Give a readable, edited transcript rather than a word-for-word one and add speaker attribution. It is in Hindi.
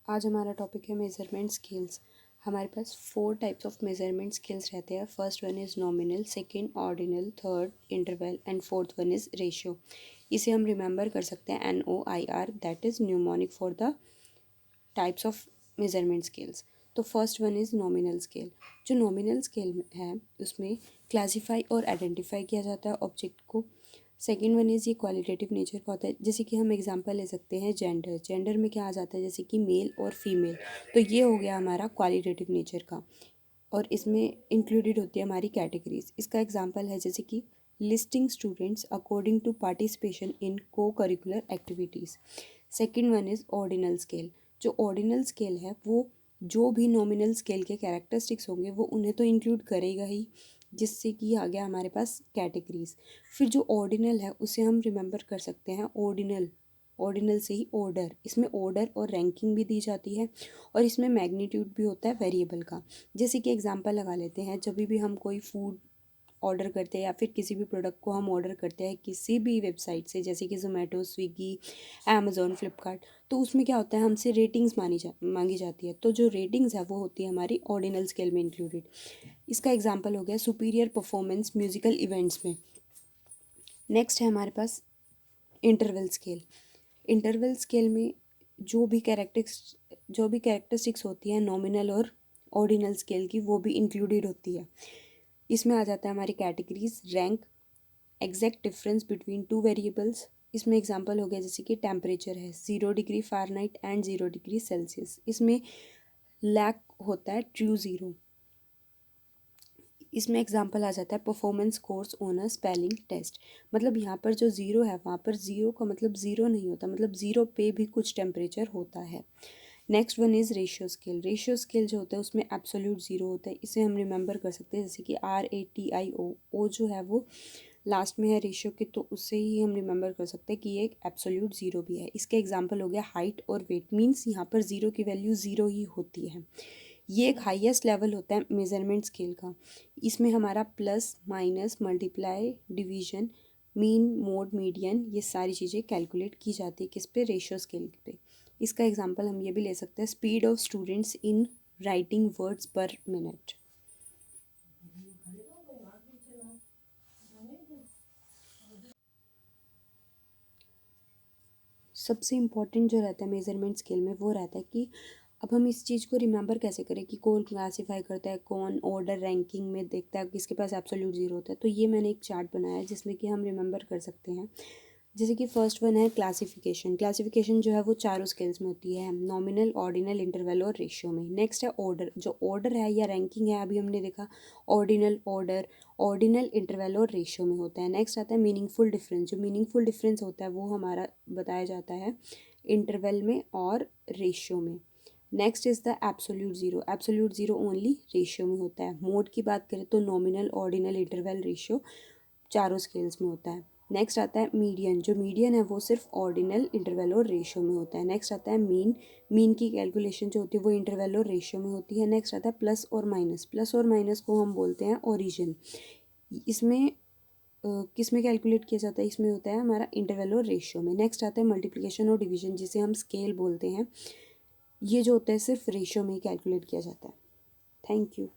Speaker 1: आज हमारा टॉपिक है मेजरमेंट स्केल्स। हमारे पास 4 टाइप्स ऑफ मेजरमेंट स्केल्स रहते हैं। First one is nominal, second ordinal, third interval and fourth one is ratio. इसे हम रिमेंबर कर सकते हैं NOIR, that is mnemonic for the types of measurement scales. तो first one is nominal scale. जो नॉमिनल स्केल है उसमें क्लासीफाई और आइडेंटिफाई किया जाता है ऑब्जेक्ट को। सेकेंड वन इज़ ये क्वालिटेटिव नेचर का होता है, जैसे कि हम एग्जांपल ले सकते हैं जेंडर। जेंडर में क्या आ जाता है, जैसे कि मेल और फीमेल। तो ये हो गया हमारा क्वालिटेटिव नेचर का, और इसमें इंक्लूडेड होती है हमारी कैटेगरीज। इसका एग्जांपल है जैसे कि listing students according to participation in co curricular activities. Second one is ordinal scale. जो ऑर्डिनल स्केल है वो जो भी नॉमिनल स्केल के कैरेक्टरिस्टिक्स होंगे वो उन्हें तो इंक्लूड करेगा ही, जिससे कि आ गया हमारे पास कैटेगरीज। फिर जो ऑर्डिनल है उसे हम रिमेंबर कर सकते हैं ऑर्डिनल। ऑर्डिनल से ही ऑर्डर, इसमें ऑर्डर और रैंकिंग भी दी जाती है, और इसमें मैग्नीट्यूड भी होता है वेरिएबल का। जैसे कि एग्जांपल लगा लेते हैं, जब भी हम कोई फूड ऑर्डर करते हैं या फिर किसी भी प्रोडक्ट को हम ऑर्डर करते हैं किसी भी वेबसाइट से, जैसे कि जोमेटो, स्विगी, अमेज़ॉन, फ्लिपकार्ट, तो उसमें क्या होता है, हमसे रेटिंग्स मांगी जाती है। तो जो रेटिंग्स है वो होती है हमारी ऑर्डिनल स्केल में इंक्लूडेड। इसका एग्जांपल हो गया सुपीरियर परफॉर्मेंस म्यूजिकल इवेंट्स में। नेक्स्ट है हमारे पास इंटरवल स्केल। इंटरवल स्केल में जो भी कैरेक्टरिस्टिक्स होती है नॉमिनल और ऑर्डिनल स्केल की, वो भी इंक्लूडेड होती है। इसमें आ जाता है हमारी categories, rank, exact difference between two variables. इसमें एग्जांपल हो गया जैसे कि टेम्परेचर है 0 degree Fahrenheit and 0 degree Celsius. इसमें लैक होता है ट्रू ज़ीरो। इसमें एग्जांपल आ जाता है performance course on a spelling test. मतलब यहाँ पर जो ज़ीरो है वहाँ पर ज़ीरो का मतलब ज़ीरो नहीं होता, मतलब ज़ीरो पे भी कुछ टेम्परेचर होता है। Next one is ratio scale. Ratio scale जो होता है उसमें एब्सोल्यूट ज़ीरो होता है। इसे हम रिमेंबर कर सकते हैं जैसे कि RATIO, ओ जो है वो लास्ट में है रेशियो के, तो उससे ही हम रिमेंबर कर सकते हैं कि ये एक एब्सोल्यूट ज़ीरो भी है। इसके एग्जांपल हो गया हाइट और वेट, मीन्स यहाँ पर ज़ीरो की वैल्यू ज़ीरो ही होती है। ये एक हाईएस्ट लेवल होता है मेजरमेंट स्केल का। इसमें हमारा plus, minus, multiply, division, mean, mode, median, ये सारी चीज़ें कैलकुलेट की जाती है किस पे, रेशियो स्केल पे। इसका एग्जांपल हम ये भी ले सकते हैं speed of students in writing words पर मिनट। सबसे इम्पॉर्टेंट जो रहता है मेजरमेंट स्केल में वो रहता है कि अब हम इस चीज़ को रिमेंबर कैसे करें कि कौन क्लासीफाई करता है, कौन ऑर्डर रैंकिंग में देखता है, किसके पास एब्सोल्यूट ज़ीरो होता है। तो ये मैंने एक चार्ट बनाया है जिसमें कि हम रिमेंबर कर सकते हैं। जैसे कि फर्स्ट वन है क्लासिफिकेशन। क्लासिफिकेशन जो है वो चारों स्केल्स में होती है, नॉमिनल, ऑर्डिनल, इंटरवल और रेशियो में। नेक्स्ट है ऑर्डर। जो ऑर्डर है या रैंकिंग है, अभी हमने देखा ऑर्डिनल, ऑर्डर, ऑर्डिनल, इंटरवल और रेशियो में होता है। नेक्स्ट आता है मीनिंगफुल डिफरेंस। जो मीनिंगफुल डिफरेंस होता है वो हमारा बताया जाता है इंटरवल में और रेशियो में। Next is the absolute zero. Absolute zero only ratio में होता है। मोड की बात करें तो नॉमिनल, ऑर्डिनल, इंटरवल, रेशियो चारों स्केल्स में होता है। नेक्स्ट आता है मीडियन। जो मीडियन है वो सिर्फ ऑर्डिनल, इंटरवल और रेशियो में होता है। नेक्स्ट आता है मीन। मीन की कैलकुलेशन जो होती है वो इंटरवल और रेशियो में होती है। नेक्स्ट आता है प्लस और माइनस। प्लस और माइनस को हम बोलते हैं ओरिजिन। इसमें किस में कैलकुलेट किया जाता है, इसमें होता है हमारा इंटरवल और रेशियो में। नेक्स्ट आता है मल्टीप्लिकेशन और डिवीजन, जिसे हम स्केल बोलते हैं। ये जो होता है सिर्फ रेशियो में ही कैलकुलेट किया जाता है। Thank you.